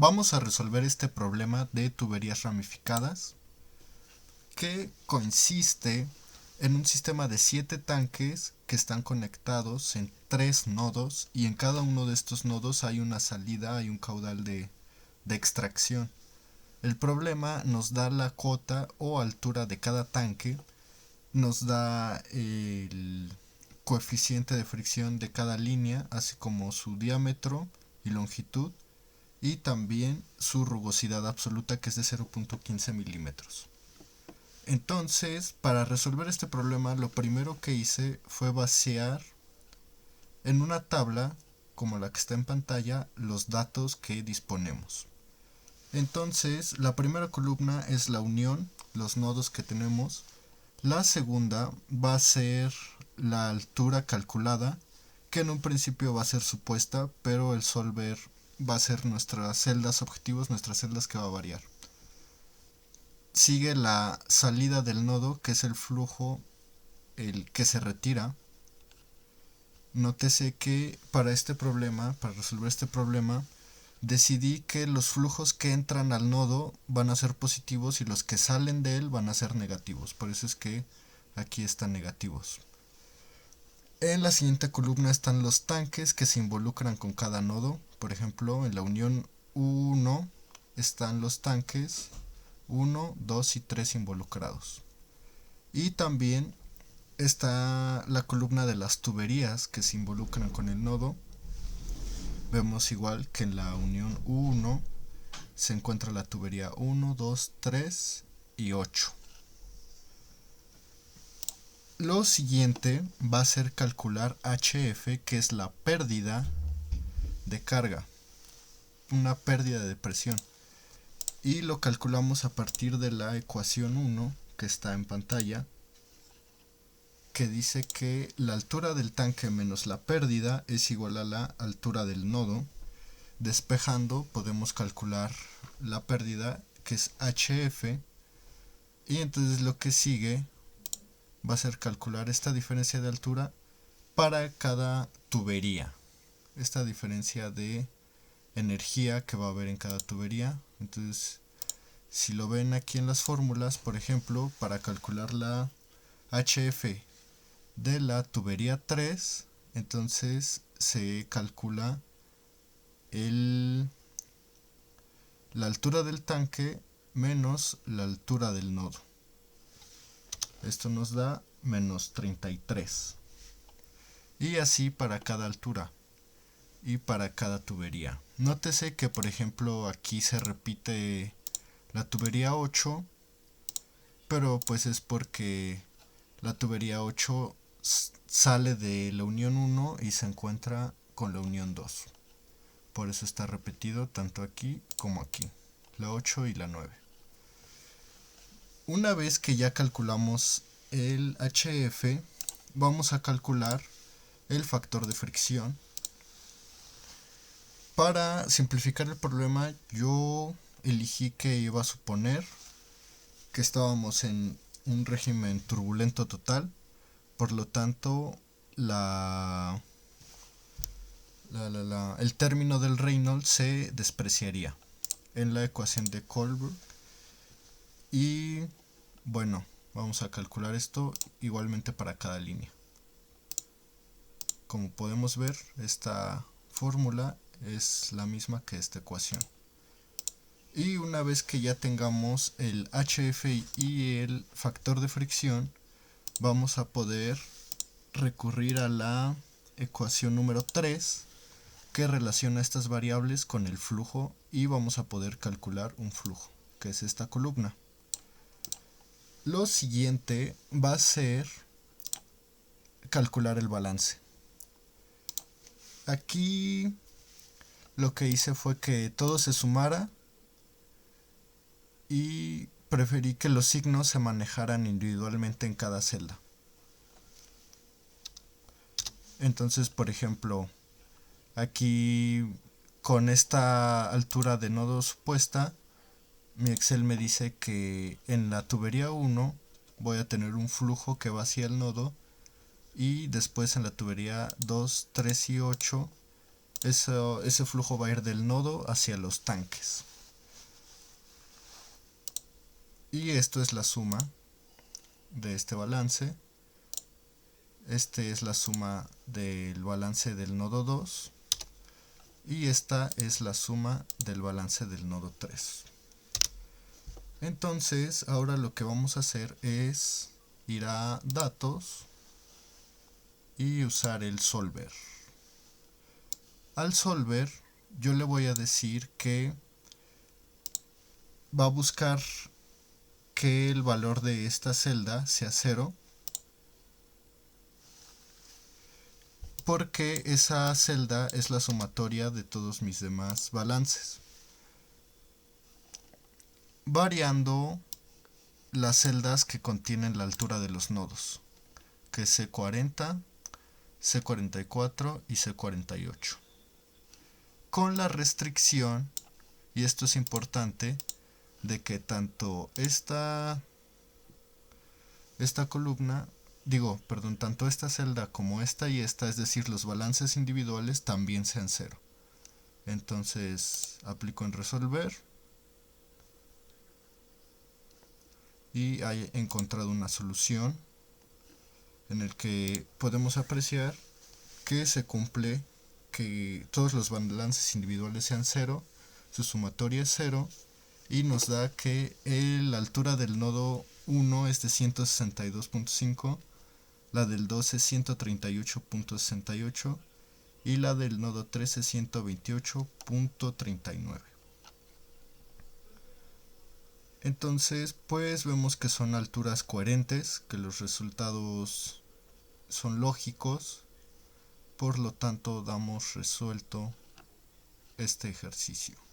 vamos a resolver este problema de tuberías ramificadas que consiste en un sistema de 7 tanques que están conectados en 3 nodos y en cada uno de estos nodos hay una salida, hay un caudal de extracción. El problema nos da la cota o altura de cada tanque, nos da el coeficiente de fricción de cada línea, así como su diámetro y longitud, y también su rugosidad absoluta, que es de 0.15 milímetros. Entonces, para resolver este problema, lo primero que hice fue vaciar en una tabla, como la que está en pantalla, los datos que disponemos. Entonces, la primera columna es la unión, los nodos que tenemos. La segunda va a ser la altura calculada, que en un principio va a ser supuesta, pero el solver va a ser nuestras celdas objetivos, nuestras celdas que va a variar. Sigue la salida del nodo, que es el flujo, el que se retira. Nótese que para resolver este problema, decidí que los flujos que entran al nodo van a ser positivos y los que salen de él van a ser negativos. Por eso es que aquí están negativos. En la siguiente columna están los tanques que se involucran con cada nodo. Por ejemplo, en la unión 1 están los tanques 1, 2 y 3 involucrados. Y también está la columna de las tuberías que se involucran con el nodo. Vemos igual que en la unión 1 se encuentra la tubería 1, 2, 3 y 8. Lo siguiente va a ser calcular HF, que es la pérdida de carga, una pérdida de presión. Y lo calculamos a partir de la ecuación 1 que está en pantalla, que dice que la altura del tanque menos la pérdida es igual a la altura del nodo. Despejando podemos calcular la pérdida, que es HF, y entonces lo que sigue va a ser calcular esta diferencia de altura para cada tubería, esta diferencia de energía que va a haber en cada tubería. Entonces, si lo ven aquí en las fórmulas, por ejemplo, para calcular la HF de la tubería 3, entonces se calcula la altura del tanque menos la altura del nodo. Esto nos da menos 33. Y así para cada altura y para cada tubería. Nótese que, por ejemplo, aquí se repite la tubería 8, pero pues es porque la tubería 8 sale de la unión 1 y se encuentra con la unión 2. Por eso está repetido tanto aquí como aquí, la 8 y la 9. Una vez que ya calculamos el HF, vamos a calcular el factor de fricción. Para simplificar el problema, yo elegí que iba a suponer que estábamos en un régimen turbulento total, por lo tanto el término del Reynolds se despreciaría en la ecuación de Kohlberg. Y bueno, vamos a calcular esto igualmente para cada línea. Como podemos ver, esta fórmula es la misma que esta ecuación. Y una vez que ya tengamos el HF y el factor de fricción, vamos a poder recurrir a la ecuación número 3, que relaciona estas variables con el flujo, y vamos a poder calcular un flujo, que es esta columna. Lo siguiente va a ser calcular el balance. Aquí lo que hice fue que todo se sumara y preferí que los signos se manejaran individualmente en cada celda. Entonces, por ejemplo, aquí con esta altura de nodo supuesta, mi Excel me dice que en la tubería 1 voy a tener un flujo que va hacia el nodo, y después en la tubería 2, 3 y 8 ese flujo va a ir del nodo hacia los tanques. Y esto es la suma de este balance. Este es la suma del balance del nodo 2. Y esta es la suma del balance del nodo 3. Entonces, ahora lo que vamos a hacer es ir a datos y usar el solver. Al solver yo le voy a decir que va a buscar que el valor de esta celda sea 0, porque esa celda es la sumatoria de todos mis demás balances, variando las celdas que contienen la altura de los nodos, que es C40, C44 y C48, con la restricción, y esto es importante, de que tanto esta columna, tanto esta celda como esta y esta, es decir, los balances individuales, también sean 0. Entonces aplico en resolver y he encontrado una solución en el que podemos apreciar que se cumple que todos los balances individuales sean 0, su sumatoria es 0, y nos da que la altura del nodo 1 es de 162.5, la del 2 es 138.68 y la del nodo 3 es 128.39. Entonces, pues vemos que son alturas coherentes, que los resultados son lógicos, por lo tanto damos resuelto este ejercicio.